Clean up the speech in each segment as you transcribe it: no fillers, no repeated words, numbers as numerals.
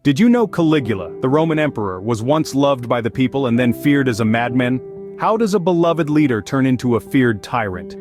Did you know Caligula, the Roman emperor, was once loved by the people and then feared as a madman? How does a beloved leader turn into a feared tyrant?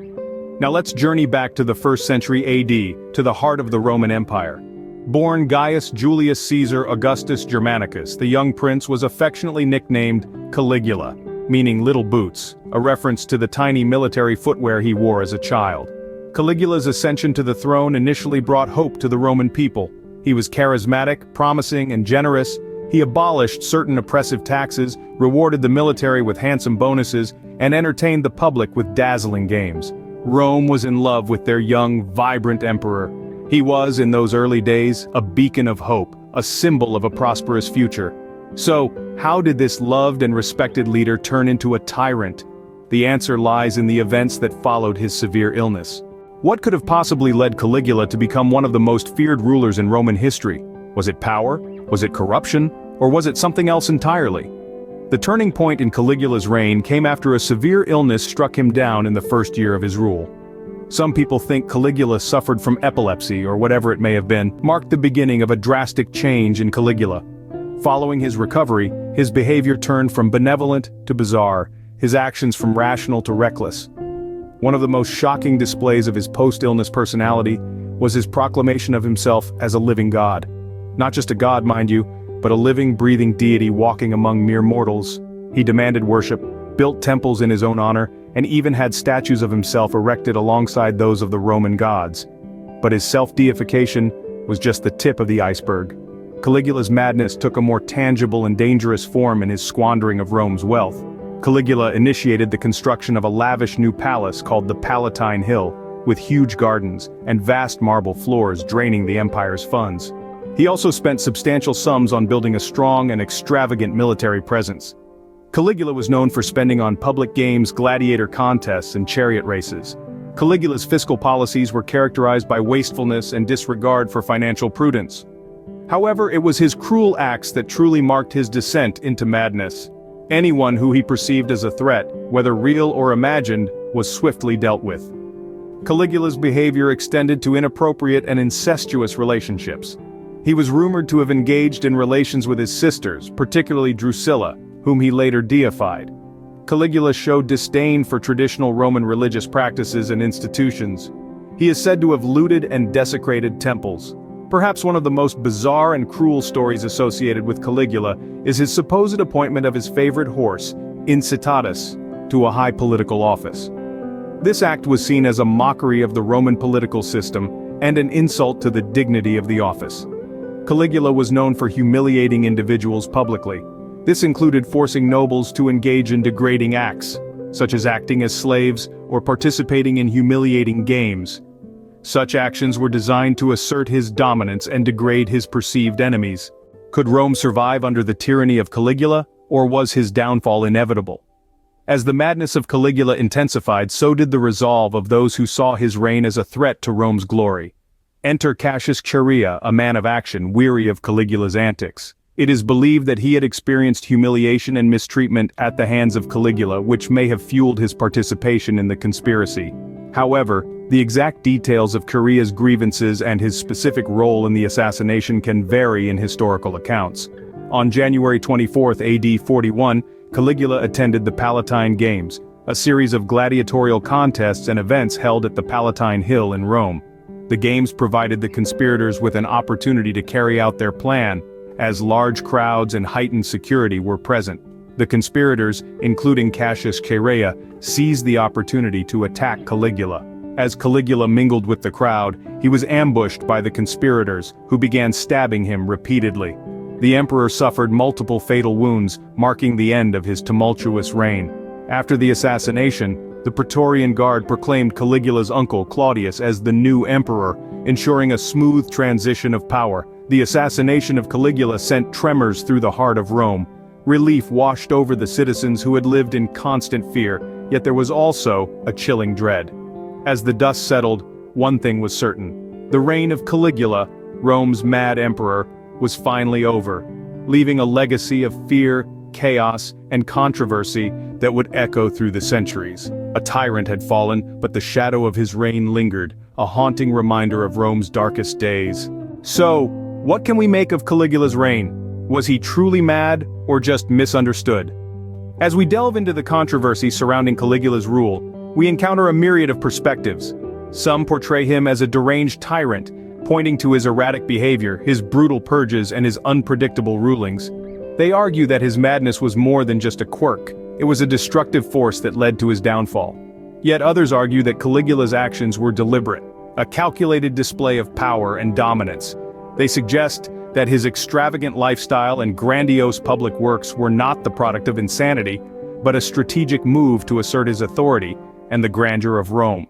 Now let's journey back to the 1st century AD, to the heart of the Roman Empire. Born Gaius Julius Caesar Augustus Germanicus, the young prince was affectionately nicknamed Caligula, meaning little boots, a reference to the tiny military footwear he wore as a child. Caligula's ascension to the throne initially brought hope to the Roman people. He was charismatic, promising, and generous. He abolished certain oppressive taxes, rewarded the military with handsome bonuses, and entertained the public with dazzling games. Rome was in love with their young, vibrant emperor. He was, in those early days, a beacon of hope, a symbol of a prosperous future. So, how did this loved and respected leader turn into a tyrant? The answer lies in the events that followed his severe illness. What could have possibly led Caligula to become one of the most feared rulers in Roman history? Was it power? Was it corruption? Or was it something else entirely? The turning point in Caligula's reign came after a severe illness struck him down in the first year of his rule. Some people think Caligula suffered from epilepsy or whatever it may have been, marked the beginning of a drastic change in Caligula. Following his recovery, his behavior turned from benevolent to bizarre, his actions from rational to reckless. One of the most shocking displays of his post-illness personality was his proclamation of himself as a living god. Not just a god, mind you, but a living, breathing deity walking among mere mortals. He demanded worship, built temples in his own honor, and even had statues of himself erected alongside those of the Roman gods. But his self-deification was just the tip of the iceberg. Caligula's madness took a more tangible and dangerous form in his squandering of Rome's wealth. Caligula initiated the construction of a lavish new palace called the Palatine Hill, with huge gardens and vast marble floors draining the empire's funds. He also spent substantial sums on building a strong and extravagant military presence. Caligula was known for spending on public games, gladiator contests, and chariot races. Caligula's fiscal policies were characterized by wastefulness and disregard for financial prudence. However, it was his cruel acts that truly marked his descent into madness. Anyone who he perceived as a threat, whether real or imagined, was swiftly dealt with. Caligula's behavior extended to inappropriate and incestuous relationships. He was rumored to have engaged in relations with his sisters, particularly Drusilla, whom he later deified. Caligula showed disdain for traditional Roman religious practices and institutions. He is said to have looted and desecrated temples. Perhaps one of the most bizarre and cruel stories associated with Caligula is his supposed appointment of his favorite horse, Incitatus, to a high political office. This act was seen as a mockery of the Roman political system and an insult to the dignity of the office. Caligula was known for humiliating individuals publicly. This included forcing nobles to engage in degrading acts, such as acting as slaves or participating in humiliating games. Such actions were designed to assert his dominance and degrade his perceived enemies. Could Rome survive under the tyranny of Caligula, or was his downfall inevitable? As the madness of Caligula intensified, so did the resolve of those who saw his reign as a threat to Rome's glory. Enter Cassius Chaerea, a man of action, weary of Caligula's antics. It is believed that he had experienced humiliation and mistreatment at the hands of Caligula, which may have fueled his participation in the conspiracy. However, the exact details of Chaerea's grievances and his specific role in the assassination can vary in historical accounts. On January 24, AD 41, Caligula attended the Palatine Games, a series of gladiatorial contests and events held at the Palatine Hill in Rome. The games provided the conspirators with an opportunity to carry out their plan, as large crowds and heightened security were present. The conspirators, including Cassius Chaerea, seized the opportunity to attack Caligula. As Caligula mingled with the crowd, he was ambushed by the conspirators, who began stabbing him repeatedly. The emperor suffered multiple fatal wounds, marking the end of his tumultuous reign. After the assassination, the Praetorian Guard proclaimed Caligula's uncle Claudius as the new emperor, ensuring a smooth transition of power. The assassination of Caligula sent tremors through the heart of Rome. Relief washed over the citizens who had lived in constant fear, yet there was also a chilling dread. As the dust settled, one thing was certain. The reign of Caligula, Rome's mad emperor, was finally over, leaving a legacy of fear, chaos, and controversy that would echo through the centuries. A tyrant had fallen, but the shadow of his reign lingered, a haunting reminder of Rome's darkest days. So, What can we make of Caligula's reign? Was he truly mad, or just misunderstood? As we delve into the controversy surrounding Caligula's rule, we encounter a myriad of perspectives. Some portray him as a deranged tyrant, pointing to his erratic behavior, his brutal purges, and his unpredictable rulings. They argue that his madness was more than just a quirk, it was a destructive force that led to his downfall. Yet others argue that Caligula's actions were deliberate, a calculated display of power and dominance. They suggest that his extravagant lifestyle and grandiose public works were not the product of insanity, but a strategic move to assert his authority and the grandeur of Rome.